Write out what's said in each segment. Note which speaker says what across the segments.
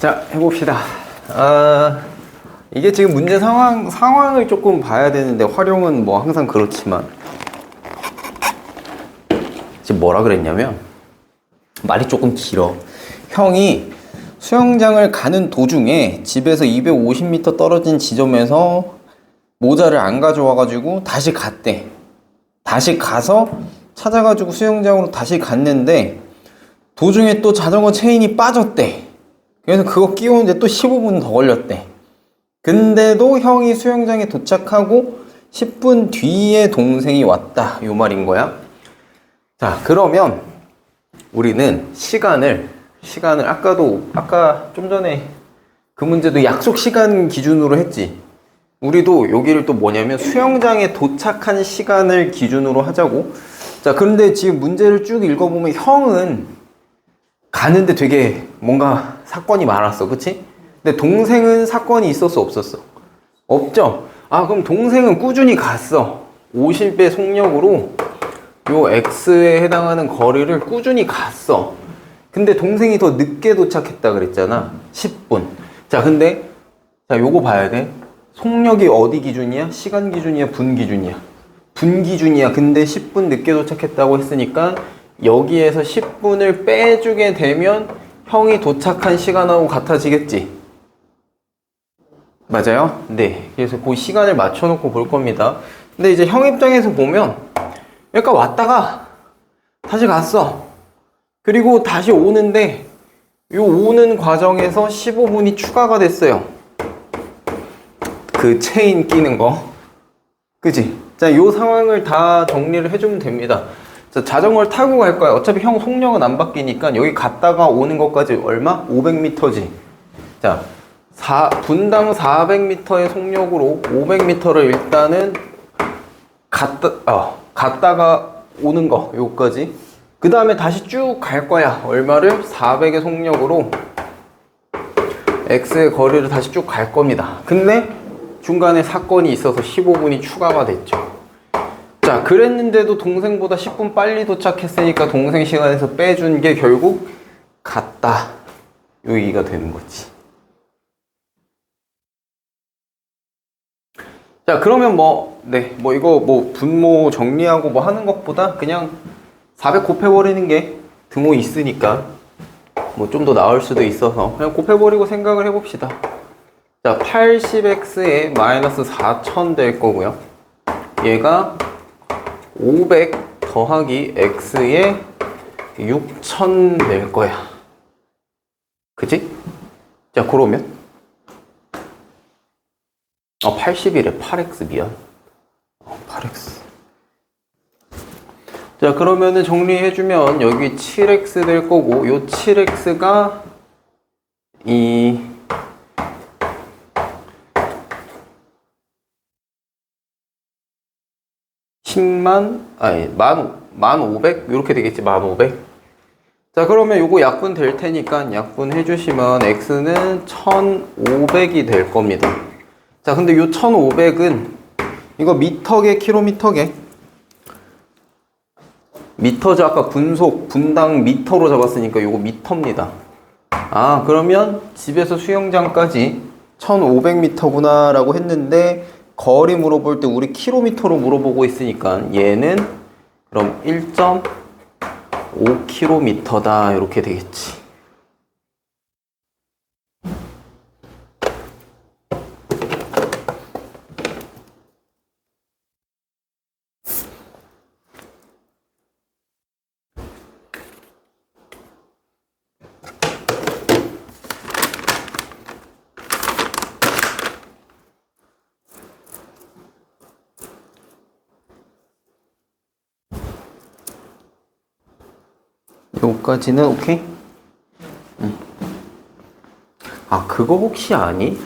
Speaker 1: 자, 해봅시다. 이게 지금 문제 상황을 조금 봐야 되는데, 활용은 뭐 항상 그렇지만. 지금 뭐라 그랬냐면, 말이 조금 길어. 형이 수영장을 가는 도중에 집에서 250m 떨어진 지점에서 모자를 안 가져와가지고 다시 갔대. 다시 가서 찾아가지고 수영장으로 다시 갔는데, 도중에 또 자전거 체인이 빠졌대. 그래서 그거 끼우는데 또 15분 더 걸렸대. 근데도 형이 수영장에 도착하고 10분 뒤에 동생이 왔다. 요 말인 거야. 자, 그러면 우리는 시간을 아까 좀 전에 그 문제도 약속 시간 기준으로 했지. 우리도 여기를 또 뭐냐면 수영장에 도착한 시간을 기준으로 하자고. 자, 그런데 지금 문제를 쭉 읽어보면 형은 가는데 되게 뭔가 사건이 많았어. 그치? 근데 동생은 사건이 있었어, 없었어? 없죠? 그럼 동생은 꾸준히 갔어. 50의 속력으로 요 X에 해당하는 거리를 꾸준히 갔어. 근데 동생이 더 늦게 도착했다 그랬잖아. 10분. 자, 근데 요거 봐야 돼. 속력이 어디 기준이야? 시간 기준이야? 분 기준이야? 분 기준이야. 근데 10분 늦게 도착했다고 했으니까 여기에서 10분을 빼주게 되면 형이 도착한 시간하고 같아지겠지? 맞아요? 네. 그래서 그 시간을 맞춰놓고 볼 겁니다. 근데 이제 형 입장에서 보면 여기까 왔다가 다시 갔어. 그리고 다시 오는데 요 오는 과정에서 15분이 추가가 됐어요. 그 체인 끼는 거. 그치? 자, 요 상황을 다 정리를 해주면 됩니다. 자, 자전거를 타고 갈 거야. 어차피 형 속력은 안 바뀌니까 여기 갔다가 오는 것까지 얼마? 500m지. 자, 분당 400m의 속력으로 500m를 일단은 갔다가 오는 거, 요거까지. 그 다음에 다시 쭉 갈 거야. 얼마를? 400의 속력으로 X의 거리를 다시 쭉 갈 겁니다. 근데 중간에 사건이 있어서 15분이 추가가 됐죠. 자, 그랬는데도 동생보다 10분 빨리 도착했으니까 동생 시간에서 빼준 게 결국 같다. 요 얘기가 되는 거지. 자, 그러면 이거 분모 정리하고 하는 것보다 그냥 400 곱해버리는 게 등호 있으니까 좀 더 나을 수도 있어서 그냥 곱해버리고 생각을 해봅시다. 자, 80x에 마이너스 4000 될 거고요. 얘가 500 더하기 x에 6000 될 거야. 그치? 자, 그러면 80이래. 8x 미안. 8x. 자, 그러면은 정리해주면 여기 7x 될 거고, 요 7x가 1500? 이렇게 되겠지, 1500. 자, 그러면 요거 약분 될 테니까 약분 해주시면 x는 1500이 될 겁니다. 자, 근데 요 1500은 이거 미터계, 킬로미터계? 미터죠. 아까 분당 미터로 잡았으니까 요거 미터입니다. 그러면 집에서 수영장까지 1500m구나 라고 했는데 거리 물어볼 때 우리 킬로미터로 물어보고 있으니까 얘는 그럼 1.5km다 이렇게 되겠지. 여기까지는 오케이? 그거 혹시 아니?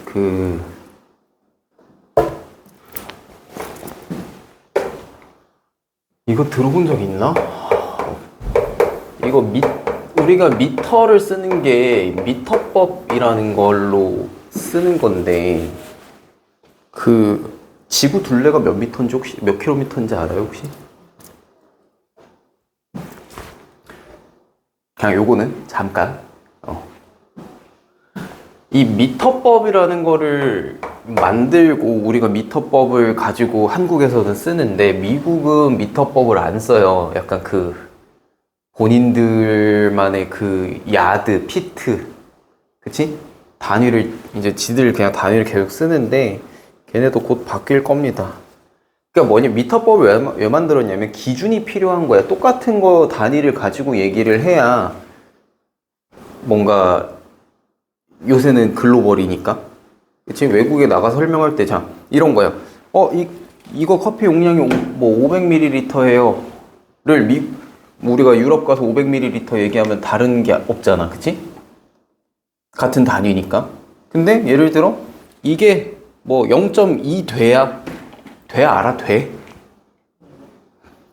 Speaker 1: 이거 들어본 적 있나? 이거 우리가 미터를 쓰는 게 미터법이라는 걸로 쓰는 건데 지구 둘레가 몇 미터인지 혹시 몇 킬로미터인지 알아요 혹시? 그냥 요거는 잠깐 이 미터법이라는 거를 만들고 우리가 미터법을 가지고 한국에서는 쓰는데 미국은 미터법을 안 써요. 약간 그 본인들만의 그 야드, 피트, 그치? 단위를 이제 지들 그냥 단위를 계속 쓰는데 걔네도 곧 바뀔 겁니다. 그러니까 뭐냐, 미터법을 왜 만들었냐면 기준이 필요한 거야. 똑같은 거 단위를 가지고 얘기를 해야 뭔가 요새는 글로벌이니까. 그치? 외국에 나가서 설명할 때, 자, 이런 거야. 이거 커피 용량이 뭐 500ml예요. 우리가 유럽 가서 500ml 얘기하면 다른 게 없잖아. 그치? 같은 단위니까. 근데 예를 들어, 이게 뭐 0.2 돼야 알아? 돼?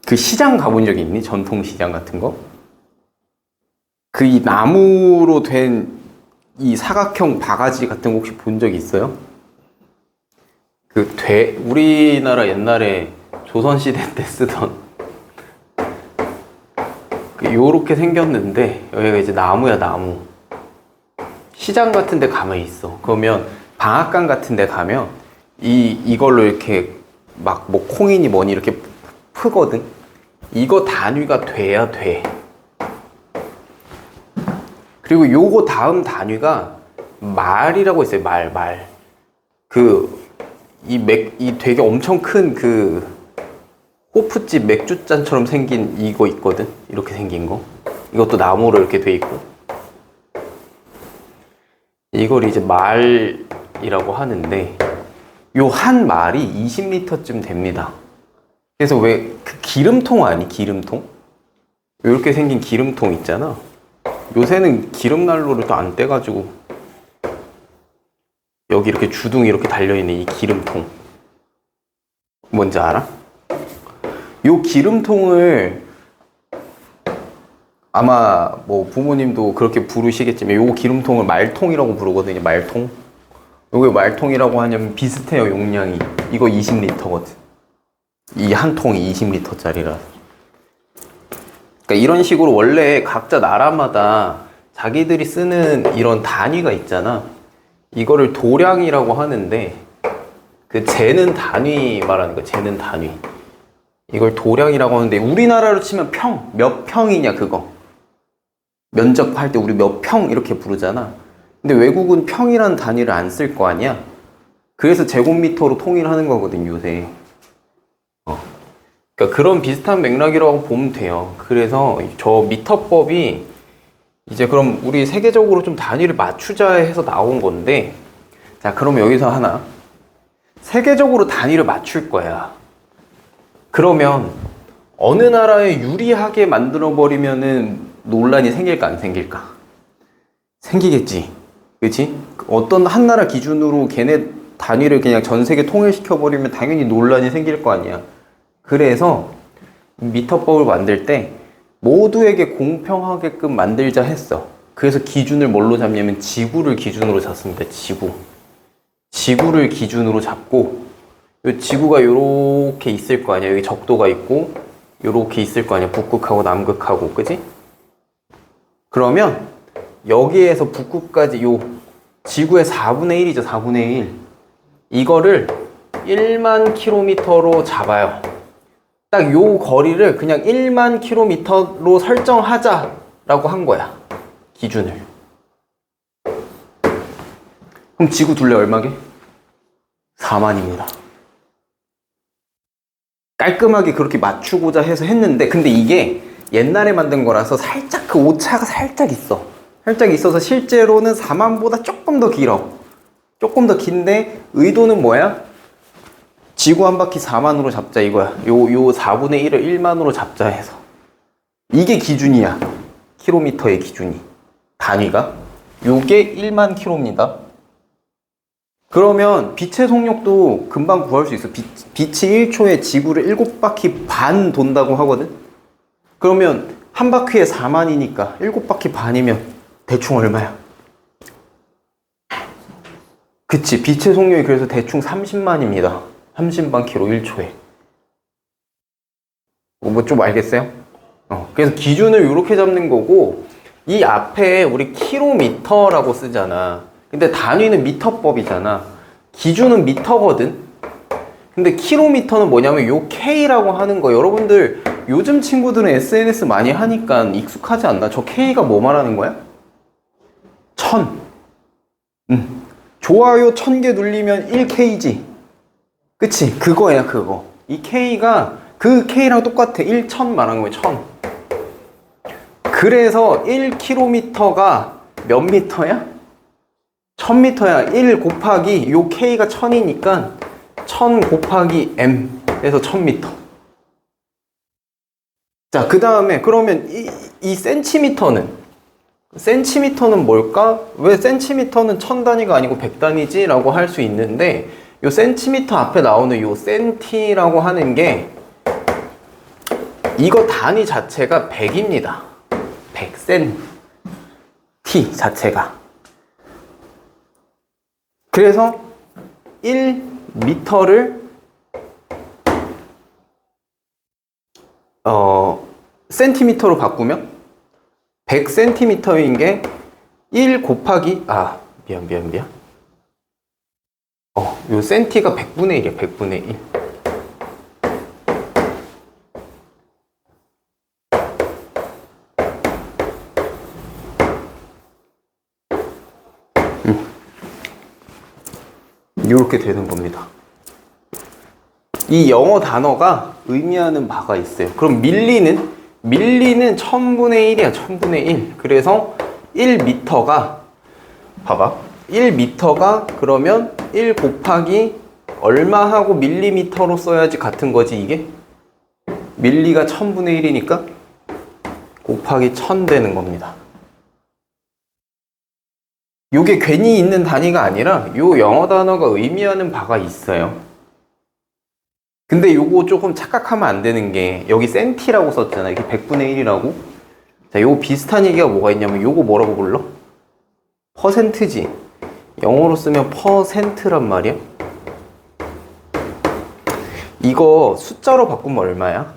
Speaker 1: 그 시장 가본 적 있니? 전통 시장 같은 거? 그 이 나무로 된 이 사각형 바가지 같은 거 혹시 본 적 있어요? 우리나라 옛날에 조선시대 때 쓰던 요렇게 생겼는데 여기가 이제 나무야, 나무. 시장 같은 데 가만히 있어. 그러면 방앗간 같은 데 가면 이걸로 이렇게 막 뭐 콩이니 뭐니 이렇게 프거든. 이거 단위가 돼야 돼. 그리고 요거 다음 단위가 말이라고 있어요. 말. 이 되게 엄청 큰 호프집 맥주잔처럼 생긴 이거 있거든. 이렇게 생긴 거. 이것도 나무로 이렇게 돼 있고. 이걸 이제 말이라고 하는데 요 한 말이 20리터쯤 됩니다. 그래서 왜 그 기름통 아니? 기름통? 이렇게 생긴 기름통 있잖아. 요새는 기름난로를 또 안 떼가지고 여기 이렇게 주둥이 이렇게 달려있는 이 기름통 뭔지 알아? 요 기름통을 아마 뭐 부모님도 그렇게 부르시겠지만 요 기름통을 말통이라고 부르거든요. 말통. 요게 말통이라고 하냐면 비슷해요. 용량이. 이거 20리터거든. 이 한 통이 20리터짜리라. 그러니까 이런 식으로 원래 각자 나라마다 자기들이 쓰는 이런 단위가 있잖아. 이거를 도량이라고 하는데 그 재는 단위 말하는 거야. 재는 단위. 이걸 도량이라고 하는데 우리나라로 치면 평, 몇 평이냐 그거. 면적할 때 우리 몇 평 이렇게 부르잖아. 근데 외국은 평이라는 단위를 안 쓸 거 아니야. 그래서 제곱미터로 통일하는 거거든 요새. 그러니까 그런 비슷한 맥락이라고 보면 돼요. 그래서 저 미터법이 이제 그럼 우리 세계적으로 좀 단위를 맞추자 해서 나온 건데, 자, 그럼 여기서 하나. 세계적으로 단위를 맞출 거야. 그러면 어느 나라에 유리하게 만들어버리면은 논란이 생길까 안 생길까? 생기겠지. 그치? 어떤 한 나라 기준으로 걔네 단위를 그냥 전 세계 통일시켜버리면 당연히 논란이 생길 거 아니야. 그래서 미터법을 만들 때 모두에게 공평하게끔 만들자 했어. 그래서 기준을 뭘로 잡냐면 지구를 기준으로 잡습니다. 지구를 기준으로 잡고 이 지구가 요렇게 있을 거 아니야. 여기 적도가 있고 요렇게 있을 거 아니야. 북극하고 남극하고, 그지? 그러면 여기에서 북극까지 요 지구의 4분의 1이죠. 4분의 1. 이거를 1만 킬로미터로 잡아요. 딱 요 거리를 그냥 1만 킬로미터로 설정하자라고 한 거야. 기준을. 그럼 지구 둘레 얼마게? 4만입니다. 깔끔하게 그렇게 맞추고자 해서 했는데, 근데 이게 옛날에 만든 거라서 살짝 그 오차가 살짝 있어. 살짝 있어서 실제로는 4만보다 조금 더 길어. 조금 더 긴데 의도는 뭐야? 지구 한 바퀴 4만으로 잡자 이거야. 요 4분의 1을 1만으로 잡자 해서. 이게 기준이야. 킬로미터의 기준이. 단위가. 요게 1만 킬로입니다. 그러면 빛의 속력도 금방 구할 수 있어. 빛이 1초에 지구를 7바퀴 반 돈다고 하거든? 그러면 한 바퀴에 4만이니까 7바퀴 반이면 대충 얼마야? 그치. 빛의 속력이 그래서 대충 30만입니다. 30만 킬로 1초에. 뭐 좀 알겠어요? 그래서 기준을 이렇게 잡는 거고, 이 앞에 우리 킬로미터라고 쓰잖아. 근데 단위는 미터법이잖아. 기준은 미터거든. 근데 킬로미터는 뭐냐면 요 K라고 하는 거. 여러분들 요즘 친구들은 SNS 많이 하니까 익숙하지 않나? 저 K가 뭐 말하는 거야? 1000. 좋아요 1000개 눌리면 1K지. 그치? 그거야, 그거. 이 K가 그 K랑 똑같아. 1000 말하는 거야, 1000. 그래서 1km가 몇 미터야? 1000m야. 1 곱하기 요 K가 1000이니까 1000 곱하기 M 에서 1000m. 자, 그 다음에 그러면 이 센티미터는 뭘까? 왜 센티미터는 1000단위가 아니고 100단위지? 라고 할 수 있는데 요 센티미터 앞에 나오는 요 센티라고 하는 게 이거 단위 자체가 100입니다. 100센티 자체가. 그래서 1미터를 센티미터로 바꾸면 100cm인 게 1 곱하기 미안. 요 센티가 100분의 1이야. 100분의 1. 이렇게 되는 겁니다. 이 영어 단어가 의미하는 바가 있어요. 그럼 밀리는 1000분의 1이야. 1000분의 1. 그래서 1m가 봐봐. 1m가 그러면 1 곱하기 얼마 하고 밀리미터로 써야지 같은 거지 이게? 밀리가 1000분의 1이니까 곱하기 1000 되는 겁니다. 요게 괜히 있는 단위가 아니라 요 영어 단어가 의미하는 바가 있어요. 근데 요거 조금 착각하면 안 되는 게 여기 센티라고 썼잖아. 이게 100분의 1이라고. 자, 요거 비슷한 얘기가 뭐가 있냐면 요거 뭐라고 불러? 퍼센트지. 영어로 쓰면 퍼센트란 말이야. 이거 숫자로 바꾸면 얼마야?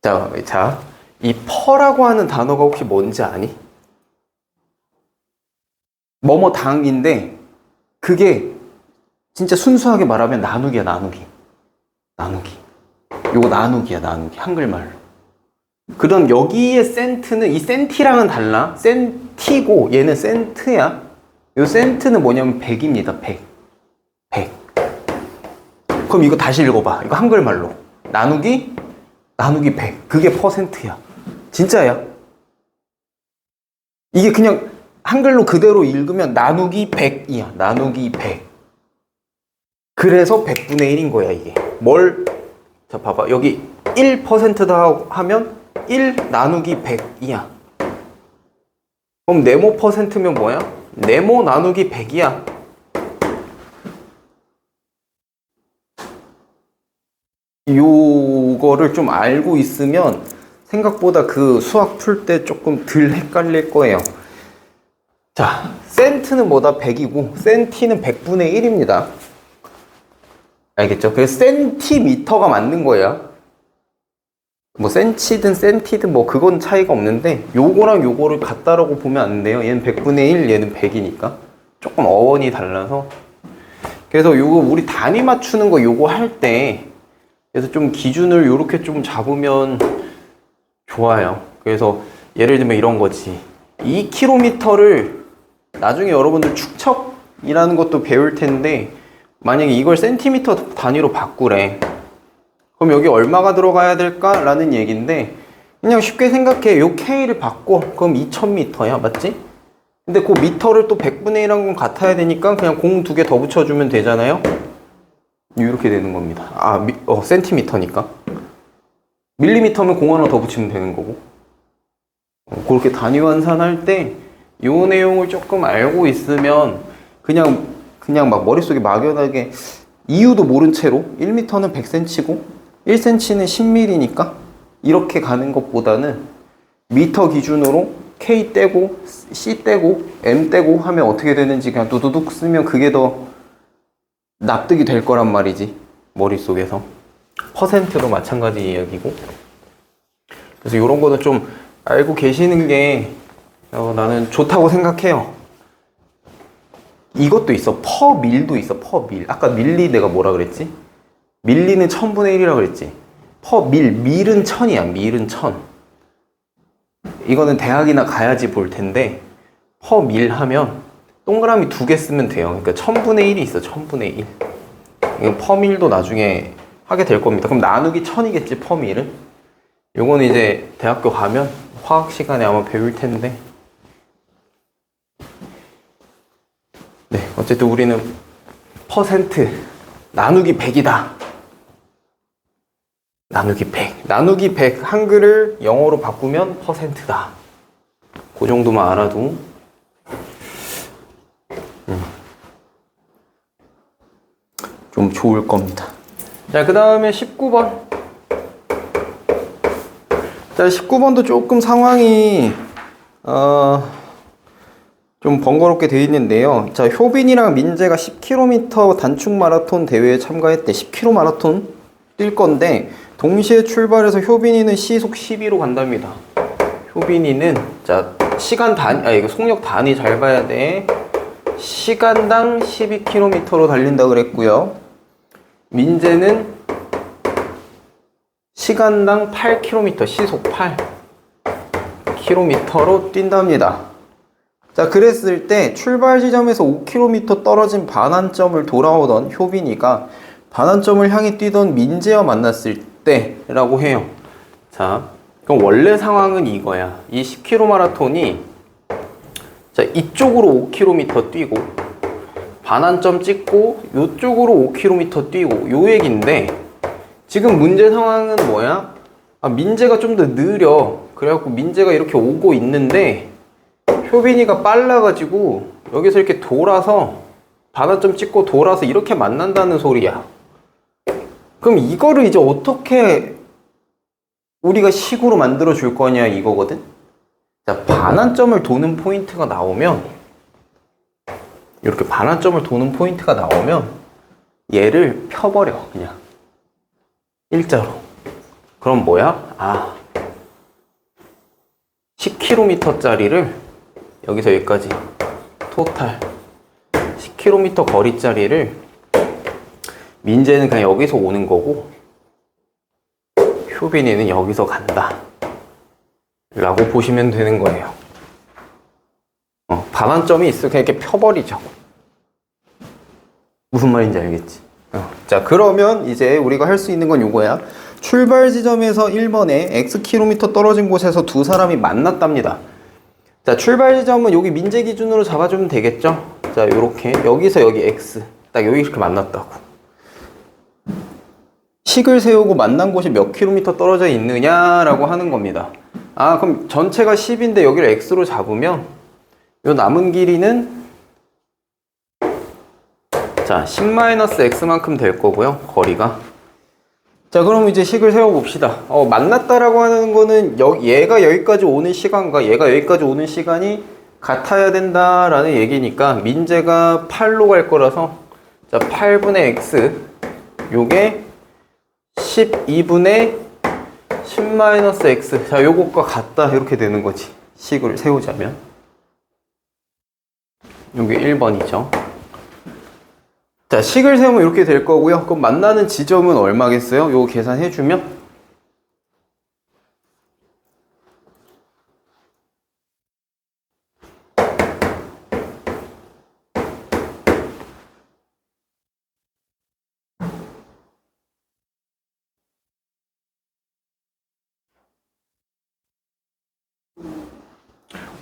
Speaker 1: 자, 이 퍼라고 하는 단어가 혹시 뭔지 아니? 뭐뭐 당인데 그게 진짜 순수하게 말하면 나누기야. 나누기. 요거 나누기야. 한글말로. 그럼 여기에 센트는 이 센티랑은 달라. 센티고 얘는 센트야. 요 센트는 뭐냐면 100입니다. 100. 그럼 이거 다시 읽어봐. 이거 한글말로. 나누기 100. 그게 퍼센트야. 진짜야. 이게 그냥 한글로 그대로 읽으면 나누기 100이야. 나누기 100. 그래서 100분의 1인 거야, 이게. 자, 봐봐. 여기 1%다 하면 1 나누기 100이야. 그럼 네모 퍼센트면 뭐야? 네모 나누기 100이야. 요거를 좀 알고 있으면 생각보다 그 수학 풀 때 조금 덜 헷갈릴 거예요. 자, 센트는 뭐다? 100이고 센티는 100분의 1입니다. 알겠죠? 그래서 센티미터가 맞는 거야. 뭐 센치든 센티든 뭐 그건 차이가 없는데 요거랑 요거를 같다라고 보면 안 돼요. 얘는 100분의 1, 얘는 100이니까 조금 어원이 달라서. 그래서 요거 우리 단위 맞추는 거 요거 할 때 그래서 좀 기준을 요렇게 좀 잡으면 좋아요. 그래서 예를 들면 이런 거지. 2km를 나중에 여러분들 축척이라는 것도 배울 텐데 만약에 이걸 센티미터 단위로 바꾸래. 그럼 여기 얼마가 들어가야 될까? 라는 얘기인데 그냥 쉽게 생각해. 요 K를 바꿔. 그럼 2000m야. 맞지? 근데 그 미터를 또 100분의 1한 건 같아야 되니까 그냥 공 2개 더 붙여주면 되잖아요. 이렇게 되는 겁니다. 센티미터니까. 밀리미터면 공 하나 더 붙이면 되는 거고. 그렇게 단위 환산할 때 요 내용을 조금 알고 있으면 그냥 막 머릿속에 막연하게 이유도 모른 채로 1m는 100cm고 1cm는 10mm니까 이렇게 가는 것보다는 미터 기준으로 K 떼고 C 떼고 M 떼고 하면 어떻게 되는지 그냥 두두둑 쓰면 그게 더 납득이 될 거란 말이지. 머릿속에서. 퍼센트도 마찬가지 이야기고. 그래서 이런 거는 좀 알고 계시는 게 나는 좋다고 생각해요. 이것도 있어. 퍼밀도 있어. 퍼밀. 아까 밀리 내가 뭐라 그랬지? 밀리는 1000분의 1이라 그랬지. 퍼밀. 밀은 1000이야. 밀은 1000. 이거는 대학이나 가야지 볼 텐데 퍼밀 하면 동그라미 2개 쓰면 돼요. 그러니까 1000분의 1이 있어. 1000분의 1. 이건 퍼밀도 나중에 하게 될 겁니다. 그럼 나누기 1000이겠지. 퍼밀은. 요거는 이제 대학교 가면 화학 시간에 아마 배울 텐데. 네, 어쨌든 우리는 퍼센트 나누기 100이다. 나누기 100. 나누기 100 한글을 영어로 바꾸면 퍼센트다. 그 정도만 알아도 좀 좋을 겁니다. 자, 그 다음에 19번. 자, 19번도 조금 상황이 좀 번거롭게 되어 있는데요. 자, 효빈이랑 민재가 10km 단축 마라톤 대회에 참가했대. 10km 마라톤 뛸 건데 동시에 출발해서 효빈이는 시속 12로 간답니다. 효빈이는 자, 시간 단위, 이거 속력 단위 잘 봐야 돼. 시간당 12km로 달린다 그랬고요. 민재는 시간당 8km, 시속 8km로 뛴답니다. 자, 그랬을 때 출발 지점에서 5km 떨어진 반환점을 돌아오던 효빈이가 반환점을 향해 뛰던 민재와 만났을 때라고 해요. 자, 그럼 원래 상황은 이거야. 이 10km 마라톤이 자, 이쪽으로 5km 뛰고 반환점 찍고 이쪽으로 5km 뛰고 요 얘긴데 지금 문제 상황은 뭐야? 민재가 좀 더 느려. 그래갖고 민재가 이렇게 오고 있는데 효빈이가 빨라가지고 여기서 이렇게 돌아서 반환점 찍고 돌아서 이렇게 만난다는 소리야. 그럼 이거를 이제 어떻게 우리가 식으로 만들어 줄 거냐 이거거든. 자, 반환점을 도는 포인트가 나오면 이렇게 반환점을 도는 포인트가 나오면 얘를 펴버려. 그냥 일자로. 그럼 뭐야? 10km 짜리를 여기서 여기까지 토탈 10km 거리짜리를 민재는 그냥 여기서 오는 거고 효빈이는 여기서 간다 라고 보시면 되는 거예요. 반환점이 있어. 그냥 이렇게 펴버리죠. 무슨 말인지 알겠지? 자, 그러면 이제 우리가 할 수 있는 건 요거야. 출발 지점에서 1번에 Xkm 떨어진 곳에서 두 사람이 만났답니다. 자, 출발 지점은 여기 민재 기준으로 잡아주면 되겠죠? 자, 요렇게 여기서 여기 X 딱 여기 이렇게 만났다고. 식을 세우고 만난 곳이 몇 킬로미터 떨어져 있느냐라고 하는 겁니다. 그럼 전체가 10인데 여기를 X로 잡으면 요 남은 길이는 자, 10-X만큼 될 거고요. 거리가. 자, 그럼 이제 식을 세워봅시다. 만났다라고 하는 거는 얘가 여기까지 오는 시간과 얘가 여기까지 오는 시간이 같아야 된다라는 얘기니까 민재가 8로 갈 거라서 자, 8분의 X 요게 12분의 10-X 자, 요것과 같다 이렇게 되는 거지. 식을 세우자면 요게 1번이죠. 자, 식을 세우면 이렇게 될 거고요. 그럼 만나는 지점은 얼마겠어요? 요거 계산해주면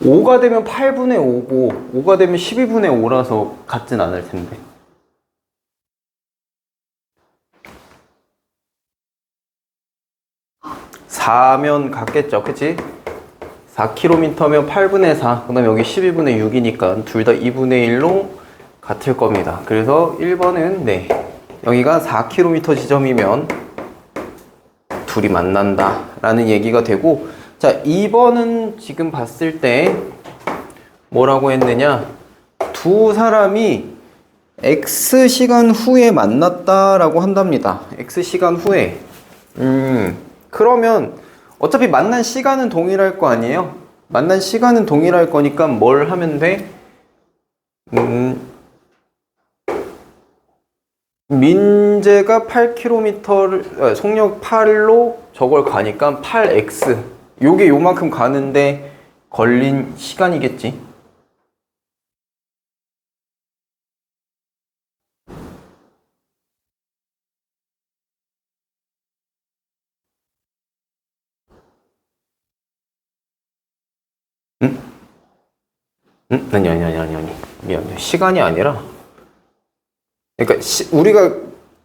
Speaker 1: 오가 되면 8분의 5고 5가 되면 12분의 5라서 같진 않을 텐데. 4면 같겠죠, 그치? 4km면 8분의 4, 그 다음에 여기 12분의 6이니까 둘 다 2분의 1로 같을 겁니다. 그래서 1번은 네, 여기가 4km 지점이면 둘이 만난다 라는 얘기가 되고, 자, 2번은 지금 봤을 때 뭐라고 했느냐, 두 사람이 X시간 후에 만났다라고 한답니다. X시간 후에. 그러면 어차피 만난 시간은 동일할 거 아니에요? 만난 시간은 동일할 거니까 뭘 하면 돼? 민재가 8km를 속력 8로 저걸 가니까 8x 요게 요만큼 가는데 걸린 시간이겠지. 응? 응? 아니. 미안. 시간이 아니라 그러니까 우리가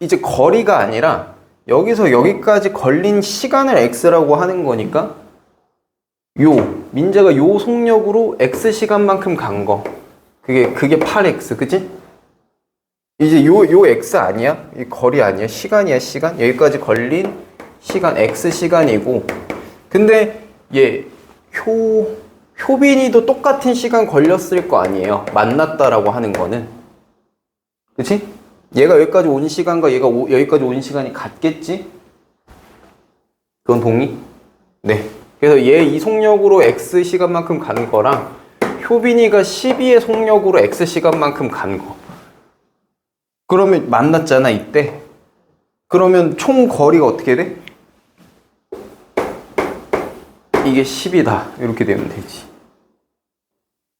Speaker 1: 이제 거리가 아니라 여기서 여기까지 걸린 시간을 x라고 하는 거니까 민재가 요 속력으로 x 시간만큼 간 거 그게 8x 그치? 이제 요 x 아니야? 이 거리 아니야? 시간이야 시간? 여기까지 걸린 시간 x 시간이고 근데 얘 효빈이도 똑같은 시간 걸렸을 거 아니에요 만났다라고 하는 거는 그치? 얘가 여기까지 온 시간과 얘가 여기까지 온 시간이 같겠지? 그건 동의? 네. 그래서 얘 이 속력으로 x 시간만큼 간 거랑 효빈이가 12의 속력으로 x 시간만큼 간 거. 그러면 만났잖아 이때. 그러면 총 거리가 어떻게 돼? 이게 10이다. 이렇게 되면 되지.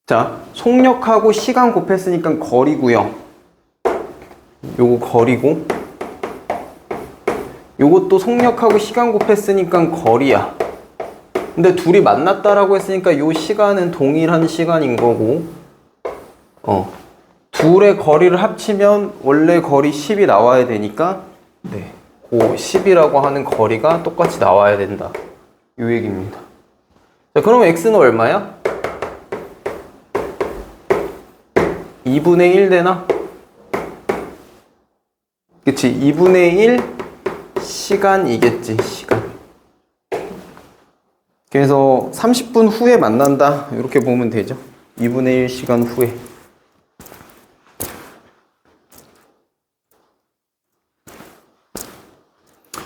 Speaker 1: 자, 속력하고 시간 곱했으니까 거리고요. 요거 거리고 요것도 속력하고 시간 곱했으니까 거리야. 근데 둘이 만났다라고 했으니까 요 시간은 동일한 시간인 거고 둘의 거리를 합치면 원래 거리 10이 나와야 되니까 네, 그 10이라고 하는 거리가 똑같이 나와야 된다. 요 얘기입니다. 자, 그러면 x는 얼마야? 2분의 1 되나? 그치? 2분의 1 시간이겠지, 시간. 그래서 30분 후에 만난다. 이렇게 보면 되죠. 2분의 1 시간 후에.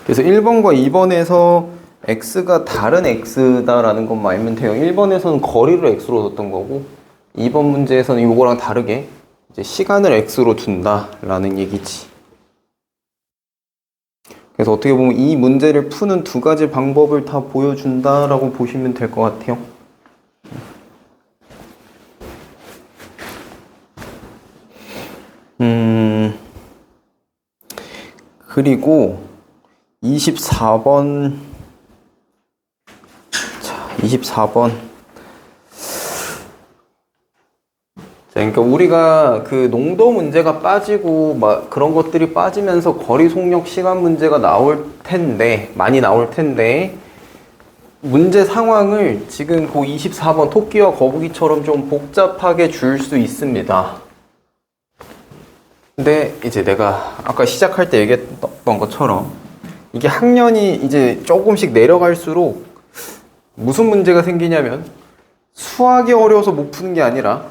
Speaker 1: 그래서 1번과 2번에서 x가 다른 x다라는 것만 알면 돼요. 1번에서는 거리를 x로 뒀던 거고 2번 문제에서는 이거랑 다르게 이제 시간을 x로 둔다라는 얘기지. 그래서 어떻게 보면 이 문제를 푸는 두 가지 방법을 다 보여준다라고 보시면 될 것 같아요. 그리고 24번 자, 24번 그러니까 우리가 그 농도 문제가 빠지고 막 그런 것들이 빠지면서 거리 속력 시간 문제가 나올 텐데 많이 나올 텐데 문제 상황을 지금 그 24번 토끼와 거북이처럼 좀 복잡하게 줄 수 있습니다. 근데 이제 내가 아까 시작할 때 얘기했던 것처럼 이게 학년이 이제 조금씩 내려갈수록 무슨 문제가 생기냐면 수학이 어려워서 못 푸는 게 아니라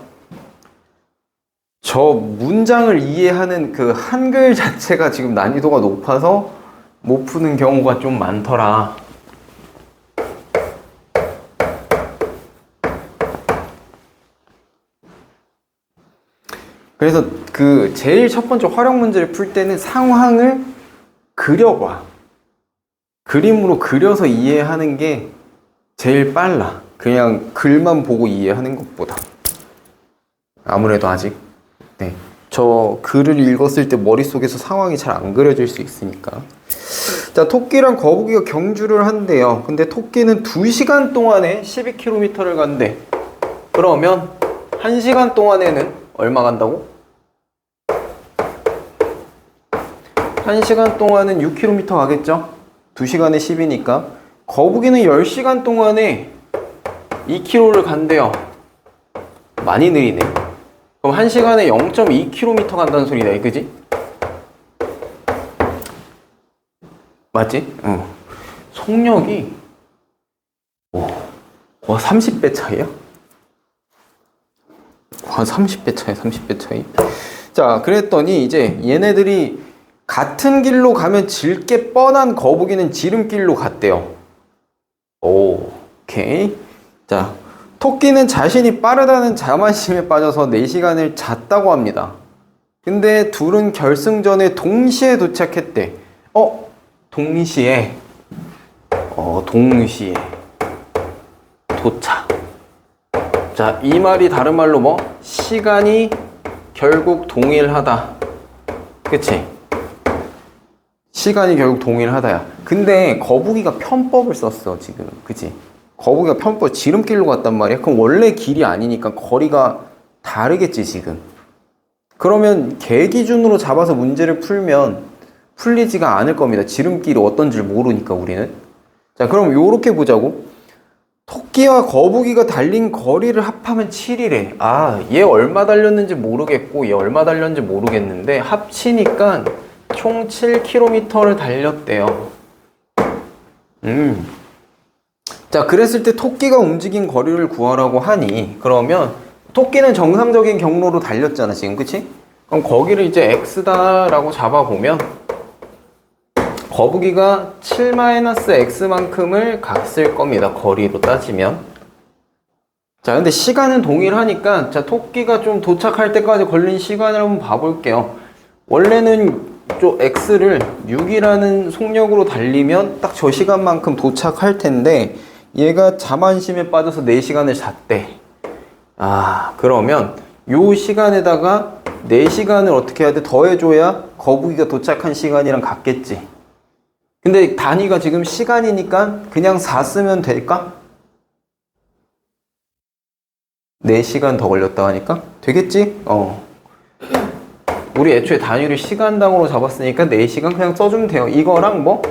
Speaker 1: 저 문장을 이해하는 그 한글 자체가 지금 난이도가 높아서 못 푸는 경우가 좀 많더라. 그래서 그 제일 첫 번째 활용 문제를 풀 때는 상황을 그려봐. 그림으로 그려서 이해하는 게 제일 빨라. 그냥 글만 보고 이해하는 것보다. 아무래도 아직 네. 저 글을 읽었을 때 머릿속에서 상황이 잘 안 그려질 수 있으니까. 자, 토끼랑 거북이가 경주를 한대요. 근데 토끼는 2시간 동안에 12km를 간대. 그러면 1시간 동안에는 얼마 간다고? 1시간 동안은 6km 가겠죠? 2시간에 10이니까. 거북이는 10시간 동안에 2km를 간대요. 많이 느리네. 그럼 1시간에 0.2km 간다는 소리다, 그지? 맞지? 속력이 30배 차이야? 30배 차이, 30배 차이. 자, 그랬더니 이제 얘네들이 같은 길로 가면 질 게 뻔한 거북이는 지름길로 갔대요. 오케이. 자, 토끼는 자신이 빠르다는 자만심에 빠져서 4시간을 잤다고 합니다. 근데 둘은 결승전에 동시에 도착했대. 동시에 도착. 자, 이 말이 다른 말로 뭐? 시간이 결국 동일하다. 그치? 시간이 결국 동일하다야. 근데 거북이가 편법을 썼어, 지금. 그치? 거북이가 편법, 지름길로 갔단 말이야. 그럼 원래 길이 아니니까 거리가 다르겠지, 지금. 그러면 개 기준으로 잡아서 문제를 풀면 풀리지가 않을 겁니다. 지름길이 어떤지 모르니까 우리는. 자, 그럼 요렇게 보자고. 토끼와 거북이가 달린 거리를 합하면 7이래. 얘 얼마 달렸는지 모르겠고 얘 얼마 달렸는지 모르겠는데 합치니까 총 7km를 달렸대요. 자, 그랬을 때 토끼가 움직인 거리를 구하라고 하니 그러면 토끼는 정상적인 경로로 달렸잖아, 지금. 그치? 그럼 거기를 이제 x다라고 잡아보면 거북이가 7-x만큼을 갔을 겁니다. 거리로 따지면. 자, 근데 시간은 동일하니까 자, 토끼가 좀 도착할 때까지 걸린 시간을 한번 봐볼게요. 원래는 저 x를 6이라는 속력으로 달리면 딱 저 시간만큼 도착할 텐데 얘가 자만심에 빠져서 4시간을 잤대. 그러면 요 시간에다가 4시간을 어떻게 해야 돼? 더해줘야 거북이가 도착한 시간이랑 같겠지. 근데 단위가 지금 시간이니까 그냥 4 쓰면 될까? 4시간 더 걸렸다 하니까? 되겠지? 우리 애초에 단위를 시간당으로 잡았으니까 4시간 그냥 써주면 돼요. 이거랑 뭐?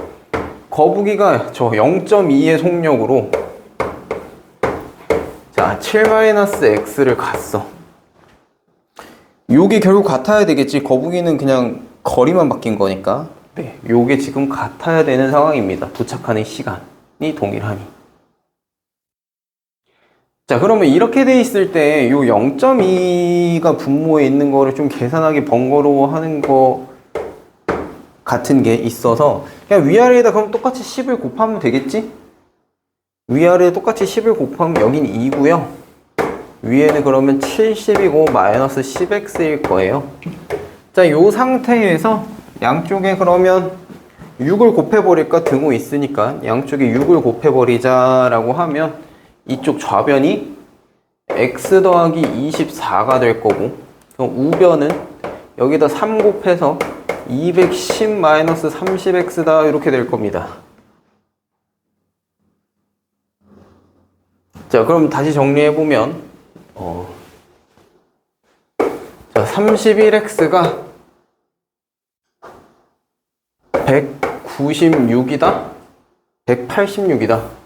Speaker 1: 거북이가 저 0.2의 속력으로 자, 7-x를 갔어. 요게 결국 같아야 되겠지. 거북이는 그냥 거리만 바뀐 거니까. 네, 요게 지금 같아야 되는 상황입니다. 도착하는 시간이 동일하니. 자, 그러면 이렇게 돼 있을 때 요 0.2가 분모에 있는 거를 좀 계산하기 번거로워하는 거 같은 게 있어서 그냥 위아래에다 그럼 똑같이 10을 곱하면 되겠지? 위아래에 똑같이 10을 곱하면 여긴 2고요. 위에는 그러면 70이고 마이너스 10x일 거예요. 자, 요 상태에서 양쪽에 그러면 6을 곱해버릴까? 등호 있으니까 양쪽에 6을 곱해버리자라고 하면 이쪽 좌변이 x 더하기 24가 될 거고 그럼 우변은 여기다 3 곱해서 210-30x다 이렇게 될 겁니다. 자, 그럼 다시 정리해보면 자, 31x가 196이다? 186이다.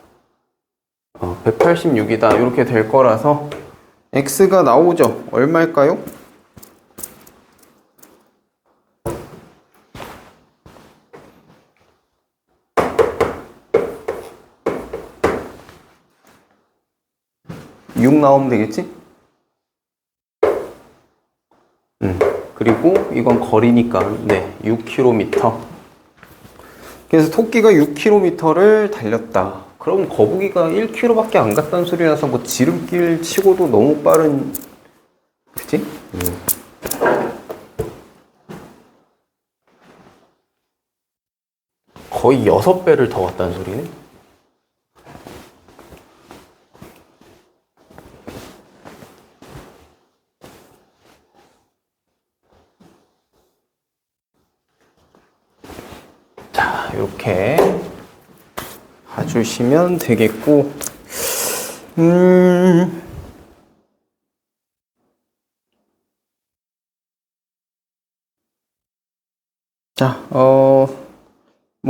Speaker 1: 186이다. 이렇게 될 거라서 x가 나오죠. 얼마일까요? (6) 나오면 되겠지? 그리고 이건 거리니까 네, 6km. 그래서 토끼가 6km를 달렸다. 그럼 거북이가 1km밖에 안 갔다는 소리라서 뭐 지름길 치고도 너무 빠른, 그치? 거의 6배를 더 갔다는 소리네. 자, 이렇게 봐주시면 되겠고, 자, 뭐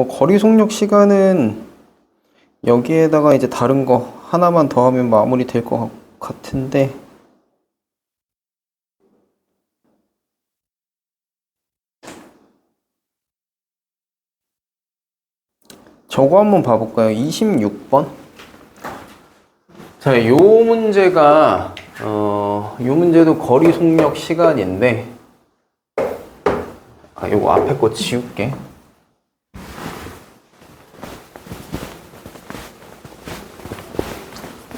Speaker 1: 거리 속력 시간은 여기에다가 이제 다른 거 하나만 더하면 마무리 될 것 같은데, 저거 한번 봐볼까요? 26번. 자, 요 문제가 요 문제도 거리 속력 시간인데, 요거 앞에 거 지울게.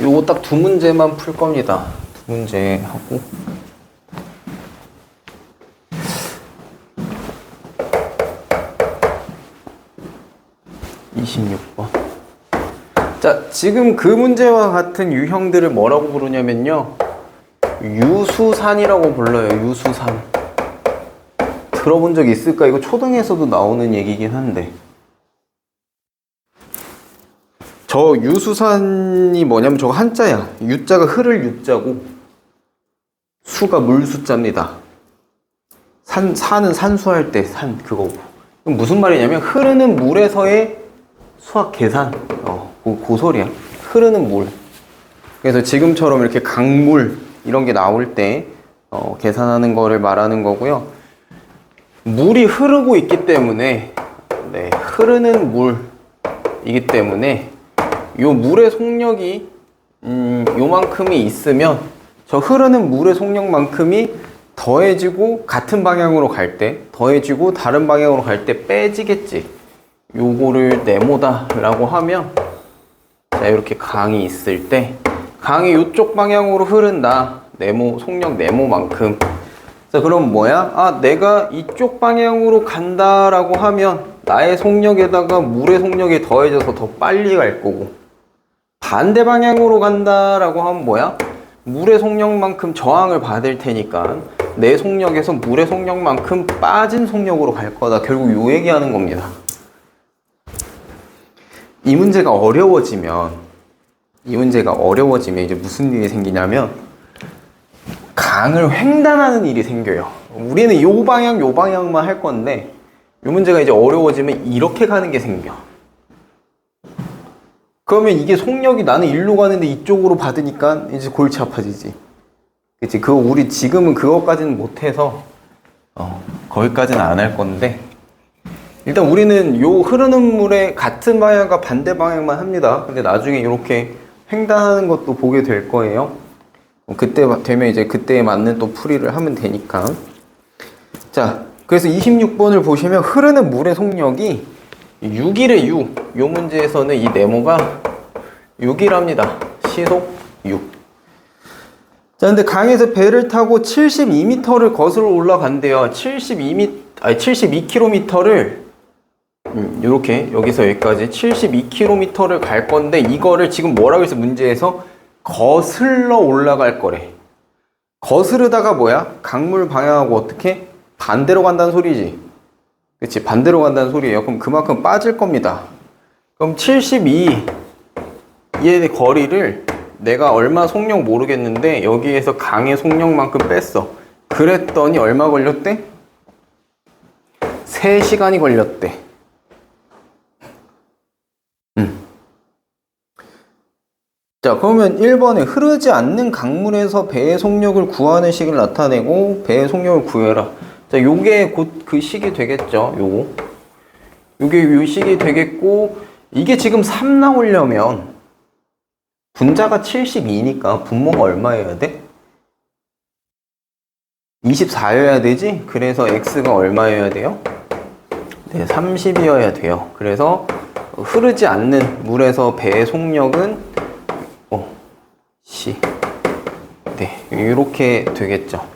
Speaker 1: 요거 딱 두 문제만 풀 겁니다. 두 문제 하고. 자, 지금 그 문제와 같은 유형들을 뭐라고 부르냐면요. 유수산이라고 불러요. 유수산. 들어본 적 있을까? 이거 초등에서도 나오는 얘기긴 한데. 저 유수산이 뭐냐면 저거 한자야. 유자가 흐를 유자고 수가 물 수자입니다. 산은 산수할 때 산 그거고. 그럼 무슨 말이냐면 흐르는 물에서의 수학 계산. 고소리야. 흐르는 물. 그래서 지금처럼 이렇게 강물 이런 게 나올 때 계산하는 거를 말하는 거고요. 물이 흐르고 있기 때문에 흐르는 물이기 때문에 요 물의 속력이 요만큼이 있으면 저 흐르는 물의 속력만큼이 더해지고 같은 방향으로 갈 때 더해지고 다른 방향으로 갈 때 빼지겠지. 요거를 네모다 라고 하면 자, 이렇게 강이 있을 때 강이 이쪽 방향으로 흐른다. 네모, 속력 네모만큼. 자, 그럼 뭐야? 아, 내가 이쪽 방향으로 간다라고 하면 나의 속력에다가 물의 속력이 더해져서 더 빨리 갈 거고, 반대 방향으로 간다라고 하면 뭐야? 물의 속력만큼 저항을 받을 테니까 내 속력에서 물의 속력만큼 빠진 속력으로 갈 거다. 결국 요 얘기하는 겁니다. 이 문제가 어려워지면 이제 무슨 일이 생기냐면 강을 횡단하는 일이 생겨요. 우리는 요 방향만 할 건데 이 문제가 이제 어려워지면 이렇게 가는 게 생겨. 그러면 이게 속력이 나는 일로 가는데 이쪽으로 받으니까 이제 골치 아파지지. 그치? 우리 지금은 그것까지는 못해서 거기까지는 안 할 건데 일단 우리는 요 흐르는 물의 같은 방향과 반대 방향만 합니다. 근데 나중에 이렇게 횡단하는 것도 보게 될 거예요. 그때 되면 이제 그때에 맞는 또 풀이를 하면 되니까. 자, 그래서 26번을 보시면 흐르는 물의 속력이 6이래 6. 요 문제에서는 이 네모가 6이랍니다. 시속 6. 자, 근데 강에서 배를 타고 72m를 거슬러 올라간대요. 72km를 이렇게 여기서 여기까지 72km를 갈 건데 이거를 지금 뭐라고 해서 문제에서 거슬러 올라갈 거래. 거스르다가 뭐야? 강물 방향하고 어떻게? 반대로 간다는 소리지. 그치? 반대로 간다는 소리예요. 그럼 그만큼 빠질 겁니다. 그럼 72의 거리를 내가 얼마 속력 모르겠는데 여기에서 강의 속력만큼 뺐어. 그랬더니 얼마 걸렸대? 3시간이 걸렸대. 자, 그러면 1번에 흐르지 않는 강물에서 배의 속력을 구하는 식을 나타내고 배의 속력을 구해라. 자, 요게 곧 그 식이 되겠죠. 요게 요 식이 되겠고, 이게 지금 3 나오려면 분자가 72니까 분모가 얼마여야 돼? 24여야 되지? 그래서 x가 얼마여야 돼요? 네, 30이어야 돼요. 그래서 흐르지 않는 물에서 배의 속력은 C. 네, 이렇게 되겠죠.